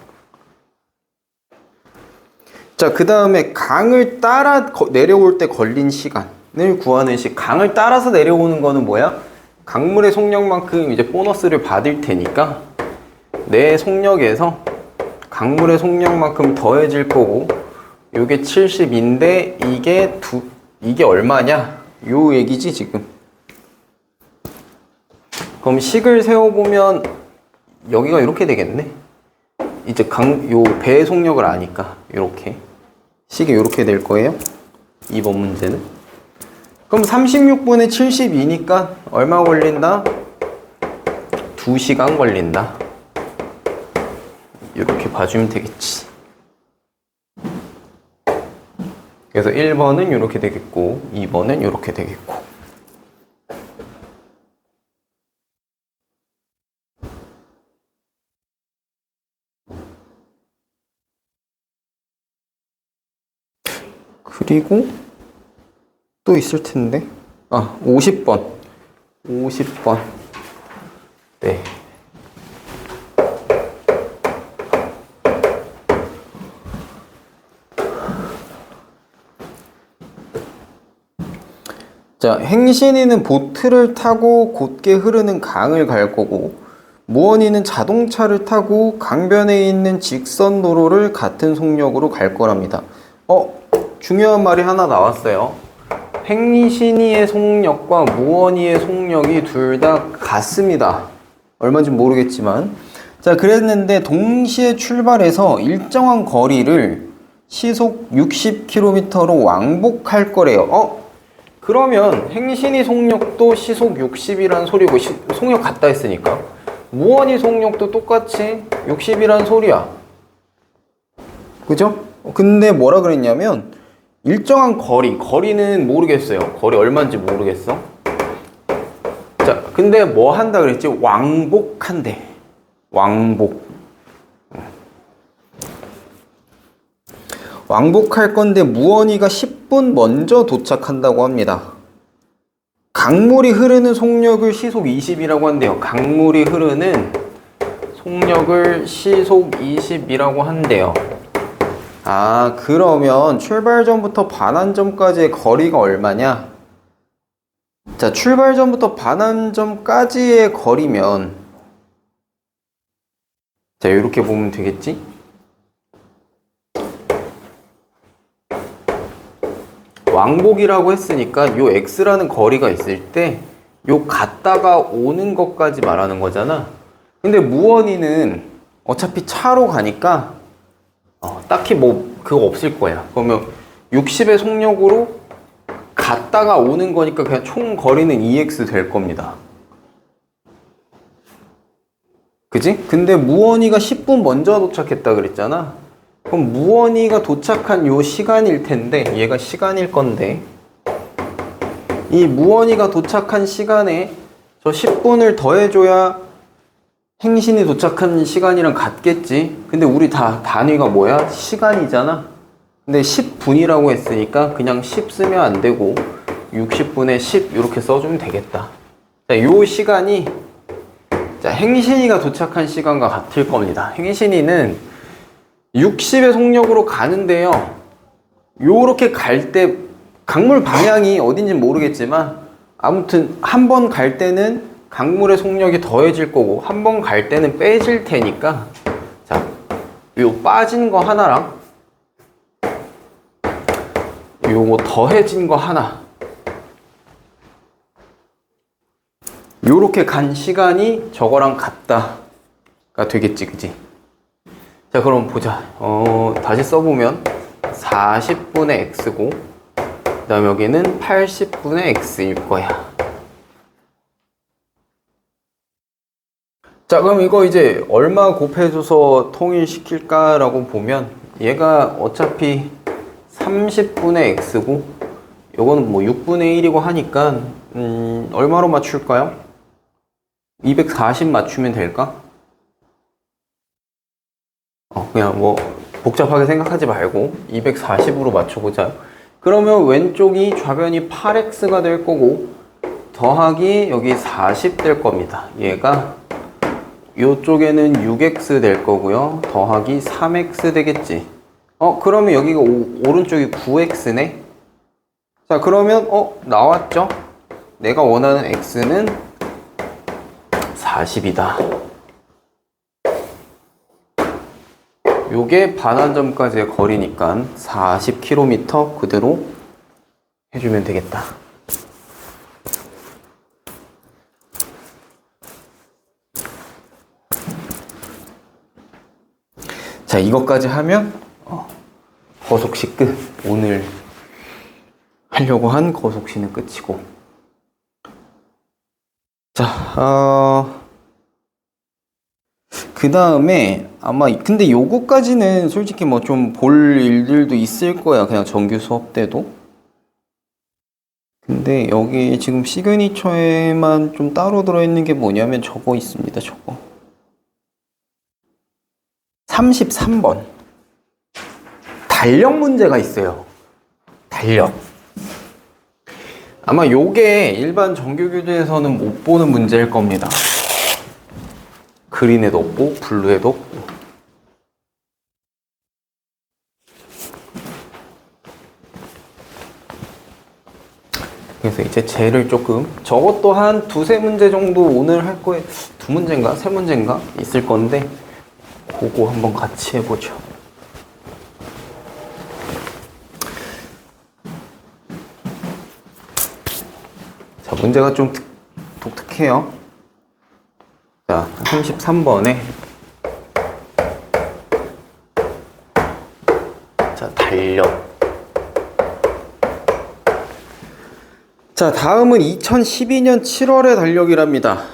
Speaker 1: 자, 그 다음에 강을 따라 내려올 때 걸린 시간을 구하는 식. 강을 따라서 내려오는 거는 뭐야? 강물의 속력만큼 이제 보너스를 받을 테니까 내 속력에서 강물의 속력만큼 더해질 거고, 요게 70인데 이게 얼마냐? 요 얘기지 지금. 그럼 식을 세워보면 여기가 이렇게 되겠네. 이제 요 배의 속력을 아니까 이렇게 식이 이렇게 될 거예요. 2번 문제는. 그럼 36분의 72니까 얼마 걸린다? 2시간 걸린다. 이렇게 봐주면 되겠지. 그래서 1번은 이렇게 되겠고 2번은 이렇게 되겠고. 그리고 또 있을 텐데. 50번. 네. 자, 행신이는 보트를 타고 곧게 흐르는 강을 갈 거고, 무언이는 자동차를 타고 강변에 있는 직선 도로를 같은 속력으로 갈 거랍니다. 중요한 말이 하나 나왔어요. 행신이의 속력과 무언이의 속력이 둘 다 같습니다. 얼마인지 모르겠지만. 자, 그랬는데 동시에 출발해서 일정한 거리를 시속 60km로 왕복할 거래요. 그러면 행신이 속력도 시속 60이란 소리고, 속력 같다 했으니까 무언이 속력도 똑같이 60이란 소리야. 그죠? 근데 뭐라 그랬냐면 일정한 거리는 모르겠어요. 거리 얼마인지 모르겠어. 자, 근데 뭐 한다 그랬지? 왕복한대. 왕복할 건데 무언이가 10분 먼저 도착한다고 합니다. 강물이 흐르는 속력을 시속 20이라고 한대요. 강물이 흐르는 속력을 시속 20이라고 한대요. 그러면 출발 전부터 반환점까지의 거리가 얼마냐? 자, 출발 전부터 반환점까지의 거리면, 자, 이렇게 보면 되겠지? 왕복이라고 했으니까 요 x라는 거리가 있을 때 요 갔다가 오는 것까지 말하는 거잖아. 근데 무언이는 어차피 차로 가니까 딱히 뭐 그거 없을 거야. 그러면 60의 속력으로 갔다가 오는 거니까 그냥 총 거리는 2x 될 겁니다. 그지? 근데 무언이가 10분 먼저 도착했다 그랬잖아. 그럼 무언이가 도착한 요 시간일 텐데, 얘가 시간일 건데, 이 무언이가 도착한 시간에 저 10분을 더해줘야 행신이 도착한 시간이랑 같겠지. 근데 우리 다 단위가 뭐야? 시간이잖아. 근데 10분이라고 했으니까 그냥 10 쓰면 안 되고 60분에 10 이렇게 써주면 되겠다. 자, 요 시간이, 자, 행신이가 도착한 시간과 같을 겁니다. 행신이는 60의 속력으로 가는데요. 요렇게 갈 때 강물 방향이 어딘지 모르겠지만 아무튼 한 번 갈 때는 강물의 속력이 더해질 거고 한 번 갈 때는 빼질 테니까, 자, 요 빠진 거 하나랑 요거 더해진 거 하나, 요렇게 간 시간이 저거랑 같다가 되겠지, 그지? 자, 그럼 보자. 다시 써보면 40분의 x고 그 다음 여기는 80분의 x일 거야. 자, 그럼 이거 이제 얼마 곱해줘서 통일시킬까라고 보면 얘가 어차피 30분의 x고 요거는 뭐 6분의 1이고 하니까 얼마로 맞출까요? 240 맞추면 될까? 그냥 뭐 복잡하게 생각하지 말고 240으로 맞춰보자. 그러면 왼쪽이 좌변이 8x가 될 거고 더하기 여기 40 될 겁니다. 얘가 이쪽에는 6x 될 거고요. 더하기 3x 되겠지. 그러면 여기가 오른쪽이 9x네. 자, 그러면 나왔죠? 내가 원하는 x는 40이다. 요게 반환점까지의 거리니까 40km 그대로 해주면 되겠다. 자, 이것까지 하면 거속시 끝. 오늘 하려고 한 거속시는 끝이고. 자, 그 다음에 아마 근데 요거까지는 솔직히 뭐 좀 볼 일들도 있을 거야, 그냥 정규 수업 때도. 근데 여기 지금 시그니처에만 좀 따로 들어있는 게 뭐냐면 저거 있습니다. 저거 33번 달력 문제가 있어요. 달력. 아마 요게 일반 정규 교재에서는 못 보는 문제일 겁니다. 그린에도 없고 블루에도 없고. 그래서 이제 쟤를 조금, 저것도 한 두세 문제 정도 오늘 할 거에, 두 문제인가 세 문제인가 있을 건데 그거 한번 같이 해보죠. 자, 문제가 좀 독특해요. 자, 33번에 자, 달력. 자, 다음은 2012년 7월의 달력이랍니다.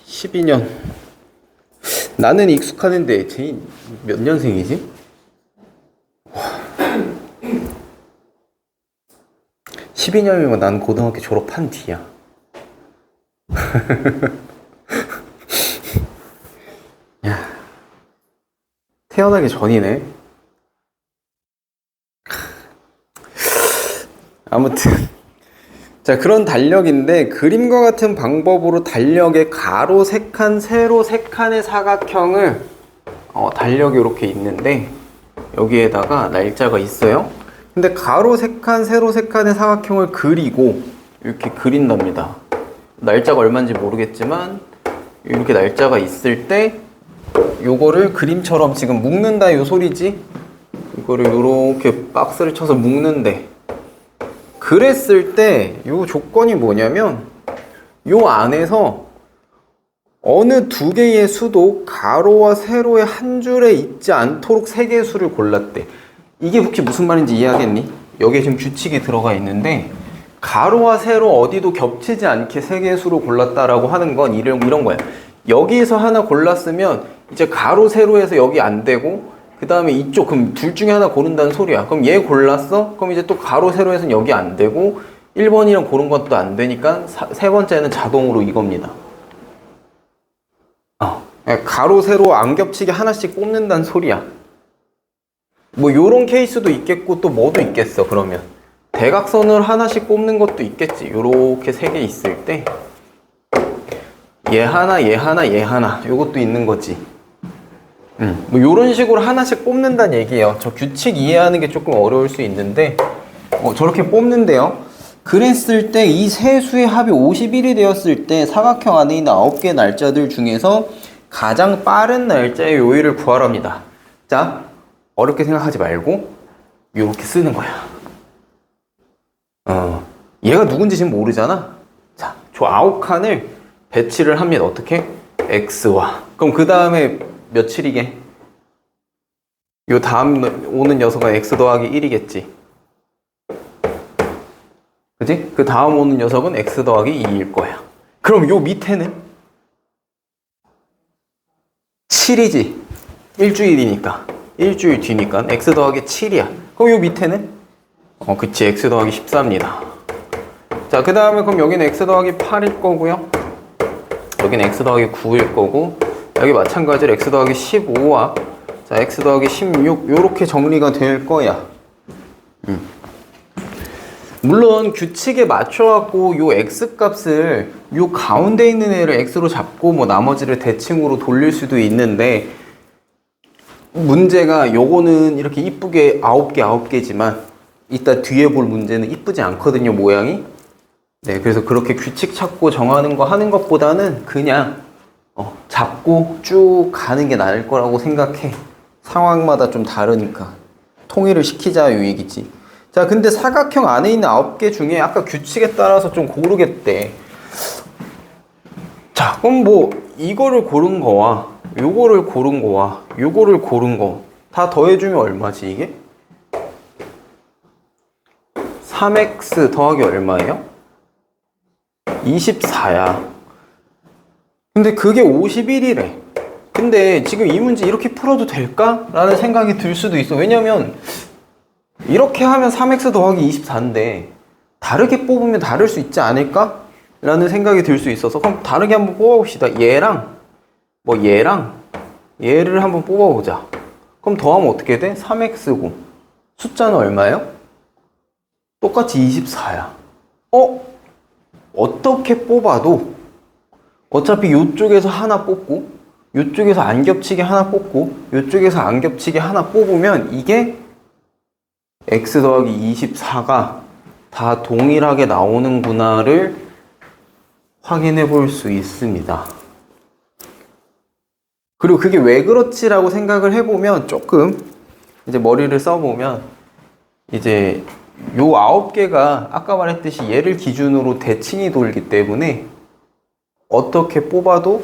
Speaker 1: 12년. 나는 익숙하는데 쟤 몇 년생이지? 12년이면 난 고등학교 졸업한 뒤야. 야, 태어나기 전이네. 아무튼 자, 그런 달력인데 그림과 같은 방법으로 달력에 가로 3칸, 세로 3칸의 사각형을 달력이 이렇게 있는데 여기에다가 날짜가 있어요. 근데 가로 3칸, 세로 3칸의 사각형을 그리고 이렇게 그린답니다. 날짜가 얼마인지 모르겠지만 이렇게 날짜가 있을 때 요거를 그림처럼 지금 묶는다 요 소리지? 이거를 이렇게 박스를 쳐서 묶는데, 그랬을 때 요 조건이 뭐냐면 요 안에서 어느 두 개의 수도 가로와 세로의 한 줄에 있지 않도록 세 개의 수를 골랐대. 이게 혹시 무슨 말인지 이해하겠니? 여기에 지금 규칙이 들어가 있는데 가로와 세로 어디도 겹치지 않게 세 개의 수로 골랐다라고 하는 건 이런 거야. 여기에서 하나 골랐으면 이제 가로 세로에서 여기 안 되고 그 다음에 이쪽, 그럼 둘 중에 하나 고른다는 소리야. 그럼 얘 골랐어? 그럼 이제 또 가로 세로에서는 여기 안 되고 1번이랑 고른 것도 안 되니까 세 번째는 자동으로 이겁니다. 가로 세로 안 겹치게 하나씩 뽑는다는 소리야. 뭐 요런 케이스도 있겠고 또 뭐도 있겠어. 그러면 대각선을 하나씩 뽑는 것도 있겠지. 요렇게 세 개 있을 때 얘 하나, 얘 하나, 얘 하나, 요것도 있는 거지. 뭐 요런 식으로 하나씩 뽑는다는 얘기예요. 저 규칙 이해하는 게 조금 어려울 수 있는데 저렇게 뽑는데요. 그랬을 때 이 세 수의 합이 51이 되었을 때 사각형 안에 있는 9개의 날짜들 중에서 가장 빠른 날짜의 요일을 구하랍니다. 자, 어렵게 생각하지 말고 요렇게 쓰는 거야. 얘가 누군지 지금 모르잖아. 자, 저 9칸을 배치를 합니다. 어떻게? X와. 그럼 그 다음에 며칠이게? 요 다음 오는 녀석은 X 더하기 1이겠지. 그지? 그 다음 오는 녀석은 X 더하기 2일 거야. 그럼 요 밑에는 7이지. 일주일이니까. 일주일 뒤니까 X 더하기 7이야. 그럼 요 밑에는? 그치. X 더하기 14입니다. 자, 그 다음에 그럼 여기는 X 더하기 8일 거고요. 여기는 X 더하기 9일 거고, 여기 마찬가지로 X 더하기 15와 자, X 더하기 16 요렇게 정리가 될 거야. 물론 규칙에 맞춰갖고 요 X 값을 요 가운데 있는 애를 X로 잡고 뭐 나머지를 대칭으로 돌릴 수도 있는데, 문제가 요거는 이렇게 이쁘게 9개지만 이따 뒤에 볼 문제는 이쁘지 않거든요, 모양이. 네, 그래서 그렇게 규칙 찾고 정하는 거 하는 것보다는 그냥 잡고 쭉 가는 게 나을 거라고 생각해. 상황마다 좀 다르니까 통일을 시키자 요 얘기지. 자, 근데 사각형 안에 있는 9개 중에 아까 규칙에 따라서 좀 고르겠대. 자, 그럼 뭐 이거를 고른 거와 요거를 고른 거와 요거를 고른 거 다 더해주면 얼마지 이게? 3x 더하기 얼마예요? 24야. 근데 그게 51이래. 근데 지금 이 문제 이렇게 풀어도 될까? 라는 생각이 들 수도 있어. 왜냐면 이렇게 하면 3x 더하기 24인데 다르게 뽑으면 다를 수 있지 않을까? 라는 생각이 들 수 있어서 그럼 다르게 한번 뽑아봅시다. 얘랑 얘를 한번 뽑아보자. 그럼 더하면 어떻게 돼? 3x고 숫자는 얼마예요? 똑같이 24야. 어떻게 뽑아도 어차피 이쪽에서 하나 뽑고 이쪽에서 안 겹치게 하나 뽑고 이쪽에서 안 겹치게 하나 뽑으면 이게 x 더하기 24가 다 동일하게 나오는구나를 확인해 볼 수 있습니다. 그리고 그게 왜 그렇지라고 생각을 해보면 조금 이제 머리를 써보면 이제 요 9개가 아까 말했듯이 얘를 기준으로 대칭이 돌기 때문에 어떻게 뽑아도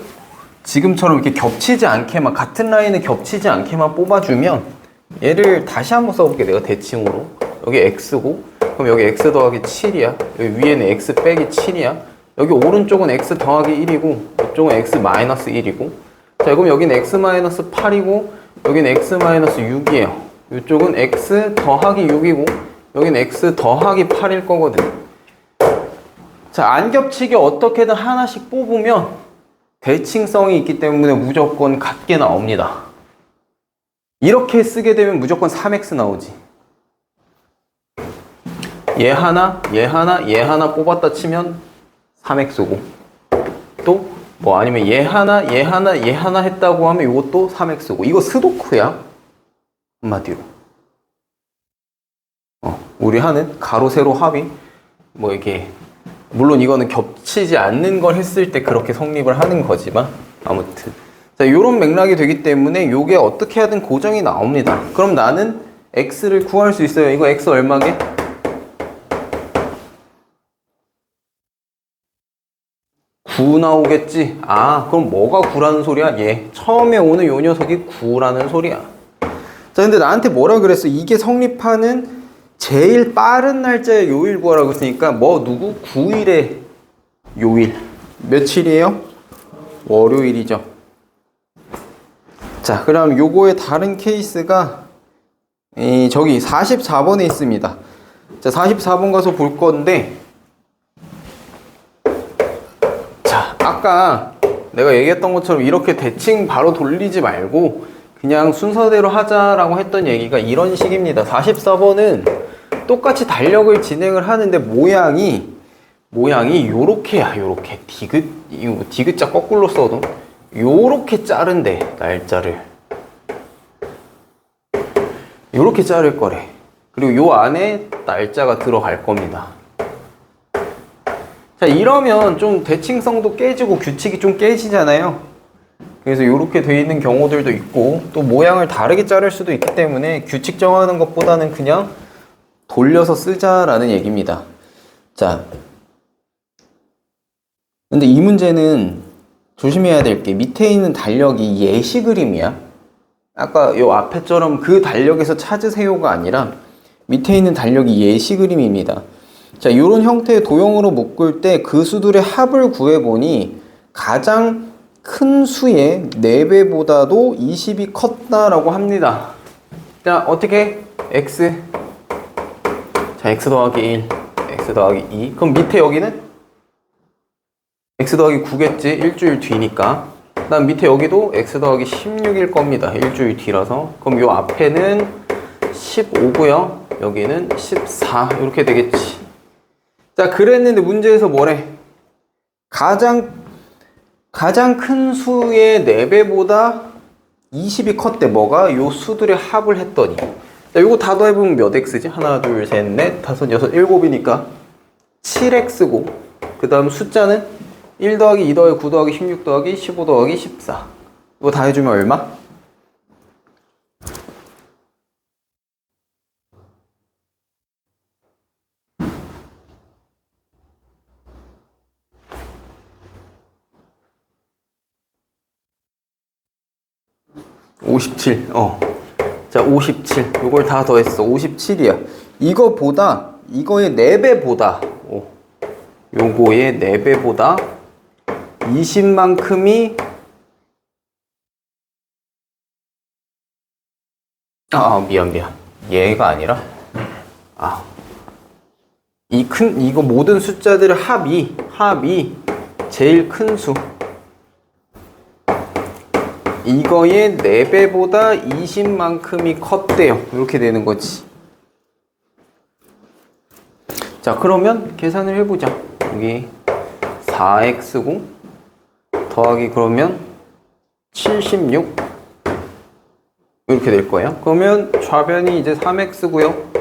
Speaker 1: 지금처럼 이렇게 겹치지 않게만, 같은 라인에 겹치지 않게만 뽑아주면 얘를 다시 한번 써볼게. 내가 대칭으로 여기 x고 그럼 여기 x 더하기 7이야. 여기 위에는 x 빼기 7이야. 여기 오른쪽은 x 더하기 1이고 이쪽은 x 마이너스 1이고 자 그럼 여기는 x 마이너스 8이고 여기는 x 마이너스 6이에요. 이쪽은 x 더하기 6이고 여기는 x 더하기 8일 거거든. 자, 안 겹치게 어떻게든 하나씩 뽑으면 대칭성이 있기 때문에 무조건 같게 나옵니다. 이렇게 쓰게 되면 무조건 3x 나오지. 얘 하나, 얘 하나, 얘 하나 뽑았다 치면 3x고 또 뭐 아니면 얘 하나, 얘 하나, 얘 하나 했다고 하면 이것도 3x고 이거 스도크야. 한마디로. 우리 하는 가로 세로 합이 뭐 이게 물론 이거는 겹치지 않는 걸 했을 때 그렇게 성립을 하는 거지만 아무튼 자 요런 맥락이 되기 때문에 요게 어떻게 하든 고정이 나옵니다. 그럼 나는 x를 구할 수 있어요. 이거 x 얼마게? 9 나오겠지? 아 그럼 뭐가 9라는 소리야? 얘 처음에 오는 요 녀석이 9라는 소리야. 자 근데 나한테 뭐라 그랬어? 이게 성립하는 제일 빠른 날짜의 요일 구하라고 했으니까 뭐 누구? 9일의 요일 며칠이에요? 월요일이죠. 자 그럼 요거의 다른 케이스가 저기 44번에 있습니다. 자 44번 가서 볼 건데 자 아까 내가 얘기했던 것처럼 이렇게 대칭 바로 돌리지 말고 그냥 순서대로 하자라고 했던 얘기가 이런 식입니다. 44번은 똑같이 달력을 진행을 하는데 모양이 요렇게야. 요렇게 디귿자 거꾸로 써도 요렇게 자른데 날짜를 요렇게 자를 거래. 그리고 요 안에 날짜가 들어갈 겁니다. 자 이러면 좀 대칭성도 깨지고 규칙이 좀 깨지잖아요. 그래서 이렇게 되어 있는 경우들도 있고 또 모양을 다르게 자를 수도 있기 때문에 규칙 정하는 것보다는 그냥 돌려서 쓰자라는 얘기입니다. 자, 근데 이 문제는 조심해야 될 게 밑에 있는 달력이 예시 그림이야. 아까 요 앞에처럼 그 달력에서 찾으세요가 아니라 밑에 있는 달력이 예시 그림입니다. 자, 이런 형태의 도형으로 묶을 때 그 수들의 합을 구해보니 가장 큰 수의 4배보다도 20이 컸다라고 합니다. 자, 어떻게? x. 자, x 더하기 1, x 더하기 2. 그럼 밑에 여기는? x 더하기 9겠지? 일주일 뒤니까. 그 다음 밑에 여기도 x 더하기 16일 겁니다. 일주일 뒤라서. 그럼 요 앞에는 15고요. 여기는 14. 이렇게 되겠지. 자, 그랬는데 문제에서 뭐래? 가장 큰 수의 4배보다 20이 컸대. 뭐가? 요 수들의 합을 했더니. 자, 요거 다 더해보면 몇 x지? 하나, 둘, 셋, 넷, 다섯, 여섯, 일곱이니까 7x고 그 다음 숫자는 1 더하기 2 더하기 9 더하기 16 더하기 15 더하기 14. 이거 다 해주면 얼마? (57) 자 57 요걸 다 더했어. 57이야. 이거보다 이거의 4배보다 요거의 4배보다 20만큼이 미안 얘가 아니라 이거 모든 숫자들의 합이 제일 큰 수 이거의 4배보다 20만큼이 컸대요. 이렇게 되는 거지. 자, 그러면 계산을 해보자. 여기 4x고 더하기 그러면 76 이렇게 될 거예요. 그러면 좌변이 이제 3x고요.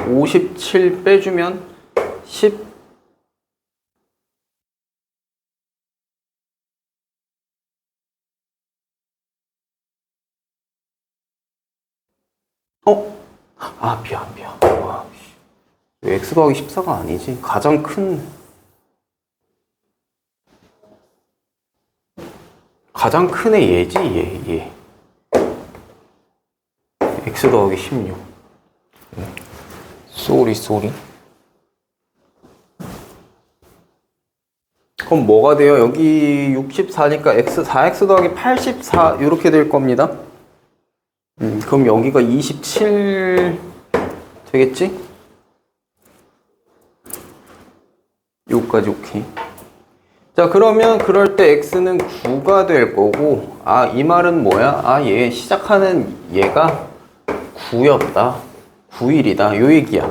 Speaker 1: 57 빼주면 10 미안. 와, x 더하기 14가 아니지. 가장 큰 애 얘지, 얘. x 더하기 16. 쏘리. 그럼 뭐가 돼요? 여기 64니까 4x 더하기 84 이렇게 될 겁니다. 그럼 여기가 27 되겠지? 요까지 오케이. 자, 그러면 그럴 때 x는 9가 될 거고, 이 말은 뭐야? 얘 시작하는 얘가 9였다. 9일이다. 요 얘기야.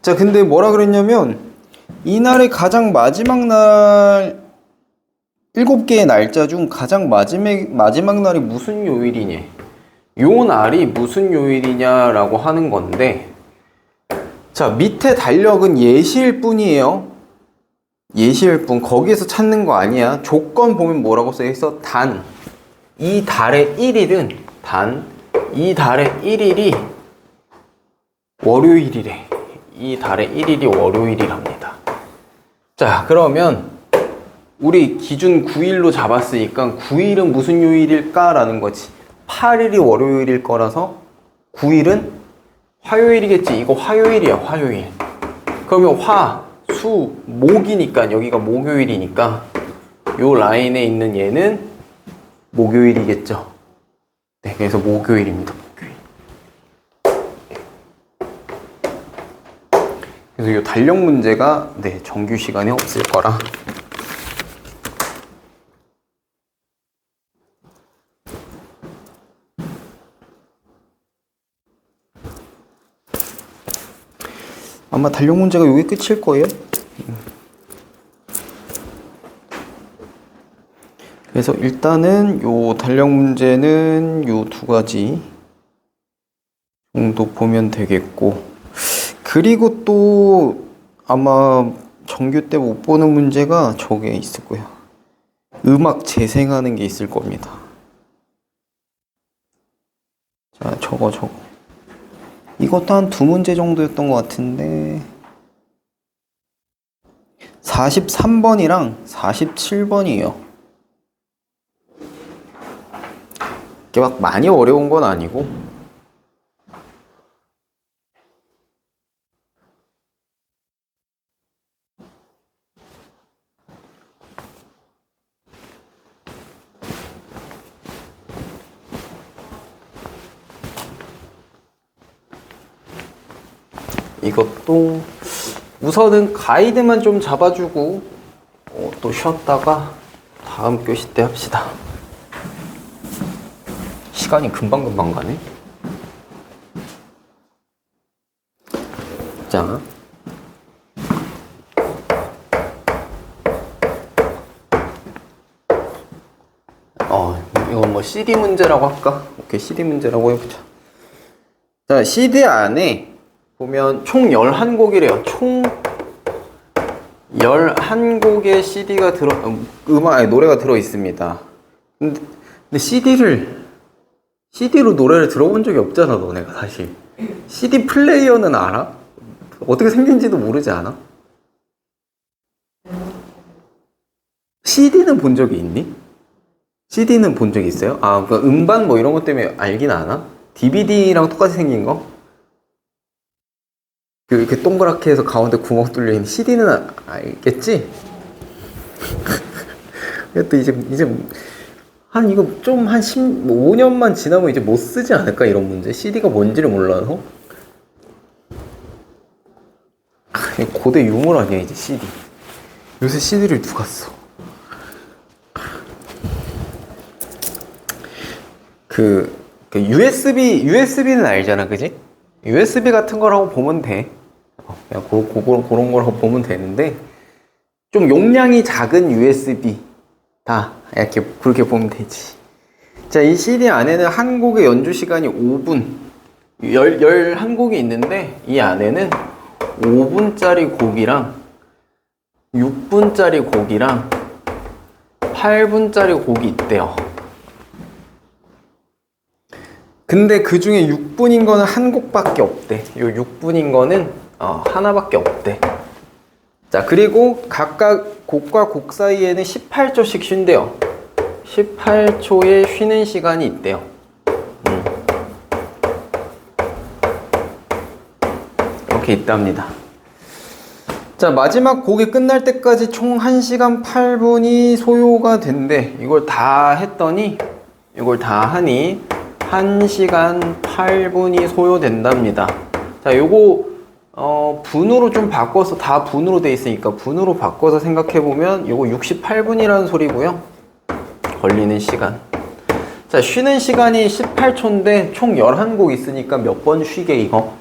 Speaker 1: 자, 근데 뭐라 그랬냐면 이날의 가장 마지막 날 7개의 날짜 중 가장 마지막 날이 무슨 요일이냐? 요 날이 무슨 요일이냐라고 하는 건데, 자, 밑에 달력은 예시일 뿐이에요. 예시일 뿐. 거기에서 찾는 거 아니야. 조건 보면 뭐라고 써있어? 단 이 달의 1일은 이 달의 1일이 월요일이래. 이 달의 1일이 월요일이랍니다. 자, 그러면 우리 기준 9일로 잡았으니까 9일은 무슨 요일일까? 라는 거지. 8일이 월요일일 거라서 9일은 화요일이겠지. 이거 화요일이야, 화요일. 그러면 화, 수, 목이니까 여기가 목요일이니까 요 라인에 있는 얘는 목요일이겠죠. 네, 그래서 목요일입니다. 목요일. 그래서 이 달력 문제가 정규 시간에 없을 거라. 아마 달력 문제가 여기 끝일 거예요. 그래서 일단은 요 달력 문제는 요 2가지 정도 보면 되겠고, 그리고 또 아마 정규 때 못 보는 문제가 저게 있을 거예요. 음악 재생하는 게 있을 겁니다. 자, 저거. 이것도 한 2문제 정도였던 것 같은데 43번이랑 47번이에요. 이게 막 많이 어려운 건 아니고, 이것도 우선은 가이드만 좀 잡아주고 또 쉬었다가 다음 교시 때 합시다. 시간이 금방 가네. 자, 이건 뭐 CD 문제라고 할까? 오케이, CD 문제라고 해보자. 자, CD 안에 보면 총 11곡이래요. 총 11곡의 CD가 노래가 들어 있습니다. 근데 CD로 노래를 들어본 적이 없잖아, 너네가 사실. CD 플레이어는 알아? 어떻게 생긴지도 모르지 않아? CD는 본 적이 있니? CD는 본 적이 있어요? 그러니까 음반 뭐 이런 것 때문에 알긴 아나? DVD랑 똑같이 생긴 거? 이렇게 동그랗게 해서 가운데 구멍 뚫려 있는 CD는 알겠지? 또 이제 한 이거 좀 한 5년만 지나면 이제 못 쓰지 않을까, 이런 문제? CD가 뭔지를 몰라서? 고대 유물 아니야, 이제 CD. 요새 CD를 누가 써? USB는 알잖아, 그지? USB 같은 거라고 보면 돼. 그냥 그런 거라고 보면 되는데, 좀 용량이 작은 USB 다 이렇게 그렇게 보면 되지. 자, 이 CD 안에는 한 곡의 연주 시간이 5분. 11곡이 있는데 이 안에는 5분짜리 곡이랑 6분짜리 곡이랑 8분짜리 곡이 있대요. 근데 그 중에 6분인 거는 한 곡밖에 없대. 요 6분인 거는 하나밖에 없대. 자, 그리고 각각 곡과 곡 사이에는 18초씩 쉰대요. 18초의 쉬는 시간이 있대요. 이렇게 있답니다. 자, 마지막 곡이 끝날 때까지 총 1시간 8분이 소요가 된대. 이걸 다 하니 1시간 8분이 소요된답니다. 자, 요거 분으로 좀 바꿔서, 다 분으로 돼 있으니까 분으로 바꿔서 생각해보면 요거 68분이라는 소리고요. 걸리는 시간. 자, 쉬는 시간이 18초인데 총 11곡 있으니까 몇 번 쉬게 이거?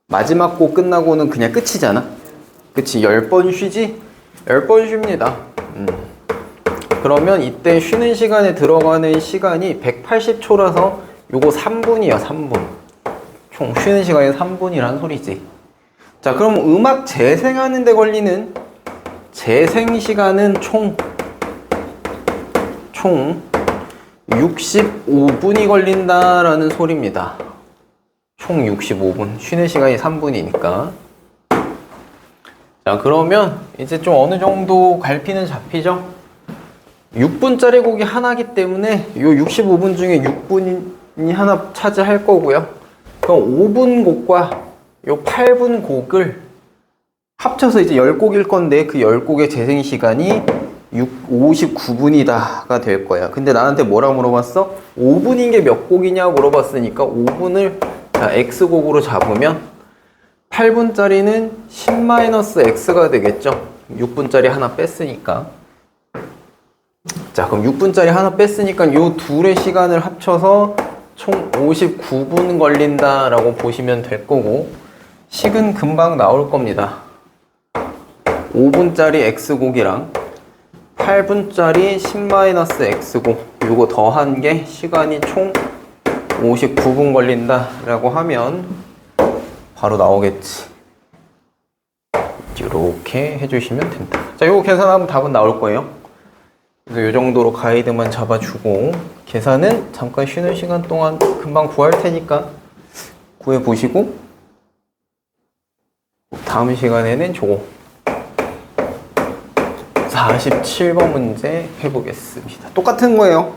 Speaker 1: 마지막 곡 끝나고는 그냥 끝이잖아. 그치, 10번 쉬지? 10번 쉽니다. 그러면 이때 쉬는 시간에 들어가는 시간이 180초라서 요거 3분이야, 3분. 총 쉬는 시간이 3분이란 소리지. 자, 그럼 음악 재생하는 데 걸리는 재생 시간은 총 65분이 걸린다라는 소리입니다. 총 65분. 쉬는 시간이 3분이니까. 자, 그러면 이제 좀 어느 정도 갈피는 잡히죠? 6분짜리 곡이 하나기 때문에 요 65분 중에 6분이 하나 차지할 거고요. 그럼 5분 곡과 요 8분 곡을 합쳐서 이제 10곡일 건데 그 10곡의 재생 시간이 59분이다가 될 거야. 근데 나한테 뭐라 물어봤어? 5분인 게 몇 곡이냐 물어봤으니까 5분을 자, X곡으로 잡으면 8분짜리는 10-X가 되겠죠. 6분짜리 하나 뺐으니까. 자, 그럼 6분짜리 하나 뺐으니까 요 둘의 시간을 합쳐서 총 59분 걸린다라고 보시면 될 거고, 식은 금방 나올 겁니다. 5분짜리 X곡이랑 8분짜리 10-X곡, 요거 더한 게 시간이 총 59분 걸린다라고 하면 바로 나오겠지. 이렇게 해주시면 된다. 자, 요거 계산하면 답은 나올 거예요. 그래서 요 정도로 가이드만 잡아주고, 계산은 잠깐 쉬는 시간 동안 금방 구할 테니까 구해보시고, 다음 시간에는 저거 47번 문제 해보겠습니다. 똑같은 거예요.